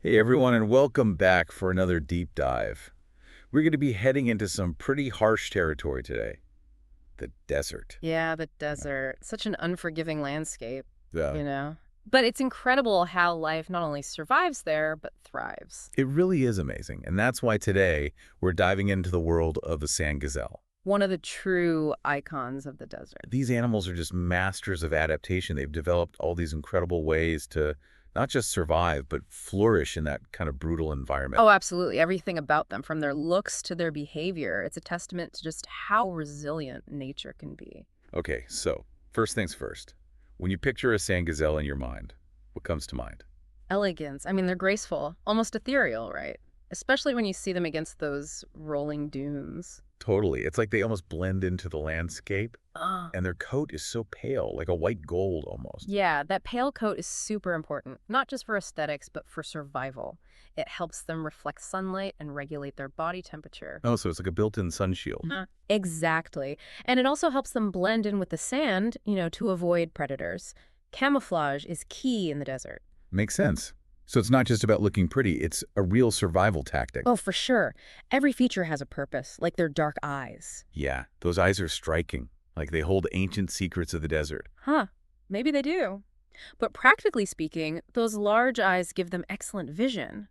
Hey everyone, and welcome back for another deep dive. We're going to be heading into some pretty harsh territory today, the desert. Yeah, the desert. Such an unforgiving landscape, Uh, you know? But it's incredible how life not only survives there, but thrives. it really is amazing, and that's why today we're diving into the world of the sand gazelle. One of the true icons of the desert. These animals are just masters of adaptation. They've developed all these incredible ways to not just survive, but flourish in that kind of brutal environment. Oh, absolutely. Everything about them, from their looks to their behavior, it's a testament to just how resilient nature can be. Okay, so first things first. When you picture a sand gazelle in your mind, what comes to mind? Elegance. I mean, they're graceful, almost ethereal, right? Especially when you see them against those rolling dunes. Totally. It's like they almost blend into the landscape. Ah. And their coat is so pale, like a white gold almost. Yeah, that pale coat is super important, not just for aesthetics, but for survival. It helps them reflect sunlight and regulate their body temperature. Oh, so it's like a built-in sun shield. Exactly. And it also helps them blend in with the sand, to avoid predators. Camouflage is key in the desert. Makes sense. So it's not just about looking pretty, it's a real survival tactic. Oh, for sure. Every feature has a purpose, like their dark eyes. Yeah, those eyes are striking. Like they hold ancient secrets of the desert. Huh, maybe they do. But practically speaking, those large eyes give them excellent vision,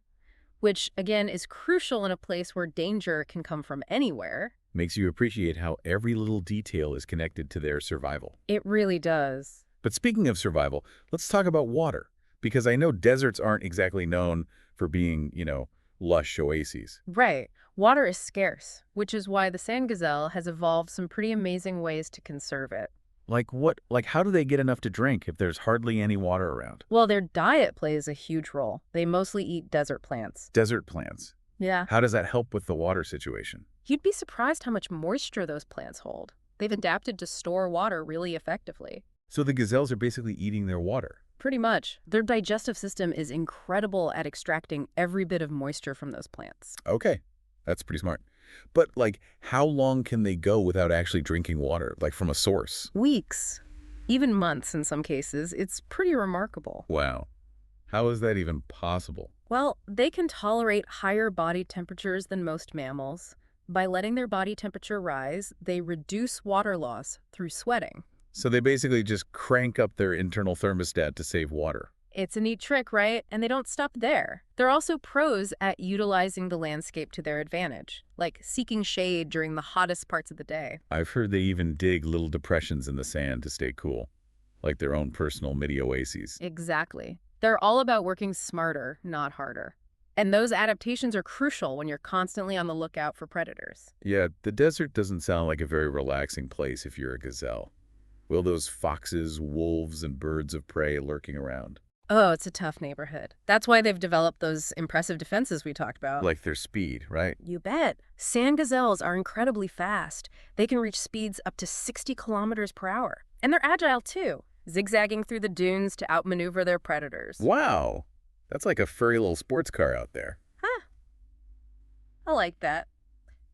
which again is crucial in a place where danger can come from anywhere. Makes you appreciate how every little detail is connected to their survival. It really does. But speaking of survival, let's talk about water. Because I know deserts aren't exactly known for being, lush oases. Right. Water is scarce, which is why the sand gazelle has evolved some pretty amazing ways to conserve it. Like what? Like how do they get enough to drink if there's hardly any water around? Well, their diet plays a huge role. They mostly eat desert plants. Desert plants. Yeah. How does that help with the water situation? You'd be surprised how much moisture those plants hold. They've adapted to store water really effectively. So the gazelles are basically eating their water. Pretty much. Their digestive system is incredible at extracting every bit of moisture from those plants. Okay, that's pretty smart. But like, how long can they go without actually drinking water, like from a source? Weeks, even months in some cases. It's pretty remarkable. Wow. How is that even possible? Well, they can tolerate higher body temperatures than most mammals. By letting their body temperature rise, they reduce water loss through sweating. So they basically just crank up their internal thermostat to save water. It's a neat trick, right? And they don't stop there. They're also pros at utilizing the landscape to their advantage, like seeking shade during the hottest parts of the day. I've heard they even dig little depressions in the sand to stay cool, like their own personal mini oases. Exactly. They're all about working smarter, not harder. And those adaptations are crucial when you're constantly on the lookout for predators. Yeah, the desert doesn't sound like a very relaxing place if you're a gazelle. Will those foxes, wolves, and birds of prey lurking around? Oh, it's a tough neighborhood. That's why they've developed those impressive defenses we talked about. Like their speed, right? You bet. Sand gazelles are incredibly fast. They can reach speeds up to 60 kilometers per hour. And they're agile too, zigzagging through the dunes to outmaneuver their predators. Wow, that's like a furry little sports car out there. Huh, I like that.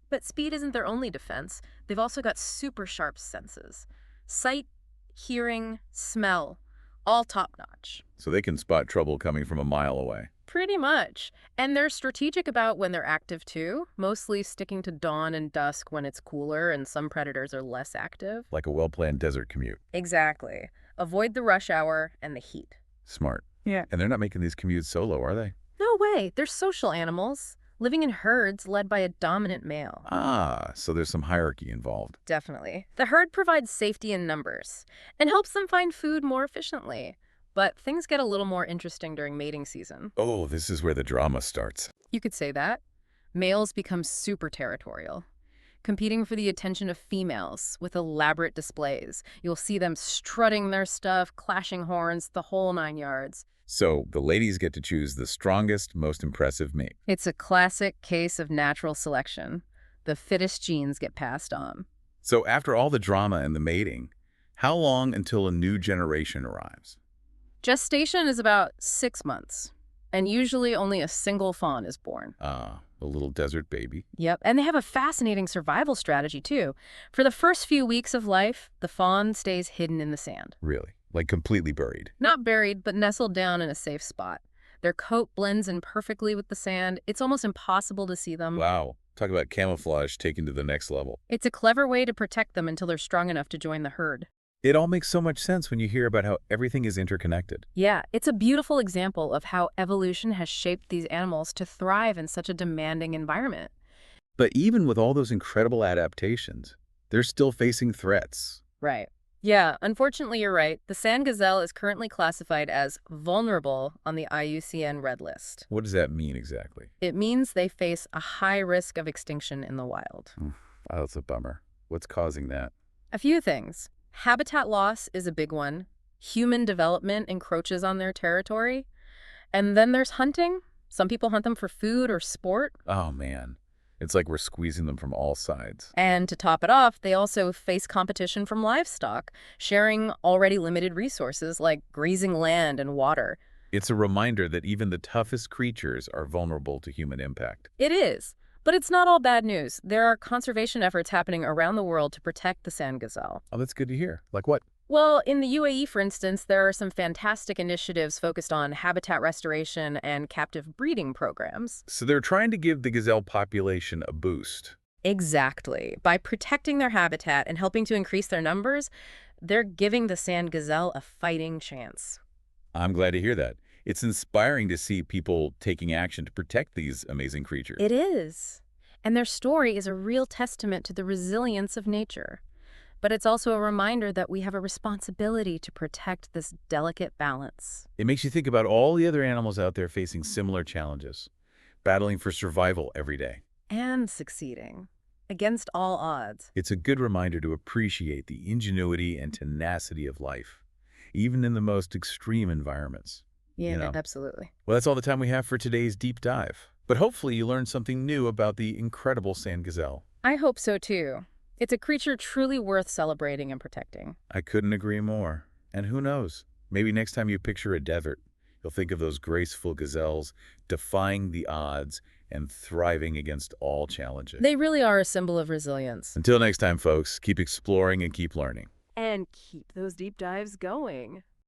But speed isn't their only defense. They've also got super sharp senses. Sight, hearing, smell, all top-notch. So they can spot trouble coming from a mile away. Pretty much. And they're strategic about when they're active too, mostly sticking to dawn and dusk when it's cooler and some predators are less active. Like a well-planned desert commute. Exactly. Avoid the rush hour and the heat. Smart. Yeah. And they're not making these commutes solo, are they? No way. They're social animals, living in herds led by a dominant male. Ah, so there's some hierarchy involved. Definitely. The herd provides safety in numbers and helps them find food more efficiently. But things get a little more interesting during mating season. Oh, this is where the drama starts. You could say that. Males become super territorial, competing for the attention of females with elaborate displays. You'll see them strutting their stuff, clashing horns, the whole 9 yards. So the ladies get to choose the strongest, most impressive mate. It's a classic case of natural selection. The fittest genes get passed on. So after all the drama and the mating, how long until a new generation arrives? Gestation is about 6 months, and usually only a single fawn is born. Ah, a little desert baby. Yep, and they have a fascinating survival strategy, too. For the first few weeks of life, the fawn stays hidden in the sand. Really? Like completely buried. Not buried, but nestled down in a safe spot. Their coat blends in perfectly with the sand. It's almost impossible to see them. Wow. Talk about camouflage taken to the next level. It's a clever way to protect them until they're strong enough to join the herd. It all makes so much sense when you hear about how everything is interconnected. Yeah, it's a beautiful example of how evolution has shaped these animals to thrive in such a demanding environment. But even with all those incredible adaptations, they're still facing threats. Right. Yeah, unfortunately, you're right. The sand gazelle is currently classified as vulnerable on the IUCN Red List. What does that mean exactly? It means they face a high risk of extinction in the wild. Oh, that's a bummer. What's causing that? A few things. Habitat loss is a big one. Human development encroaches on their territory. And then there's hunting. Some people hunt them for food or sport. Oh, man. It's like we're squeezing them from all sides. And to top it off, they also face competition from livestock, sharing already limited resources like grazing land and water. It's a reminder that even the toughest creatures are vulnerable to human impact. It is. But it's not all bad news. There are conservation efforts happening around the world to protect the sand gazelle. Oh, that's good to hear. Like what? Well, in the UAE, for instance, there are some fantastic initiatives focused on habitat restoration and captive breeding programs. So they're trying to give the gazelle population a boost. Exactly. By protecting their habitat and helping to increase their numbers, they're giving the sand gazelle a fighting chance. I'm glad to hear that. It's inspiring to see people taking action to protect these amazing creatures. It is. And their story is a real testament to the resilience of nature. But it's also a reminder that we have a responsibility to protect this delicate balance. It makes you think about all the other animals out there facing similar challenges, battling for survival every day. And succeeding. Against all odds. It's a good reminder to appreciate the ingenuity and tenacity of life, even in the most extreme environments. Yeah, absolutely. Well, that's all the time we have for today's deep dive. But hopefully you learned something new about the incredible sand gazelle. I hope so too. It's a creature truly worth celebrating and protecting. I couldn't agree more. And who knows, maybe next time you picture a desert, you'll think of those graceful gazelles defying the odds and thriving against all challenges. They really are a symbol of resilience. Until next time, folks, keep exploring and keep learning. And keep those deep dives going.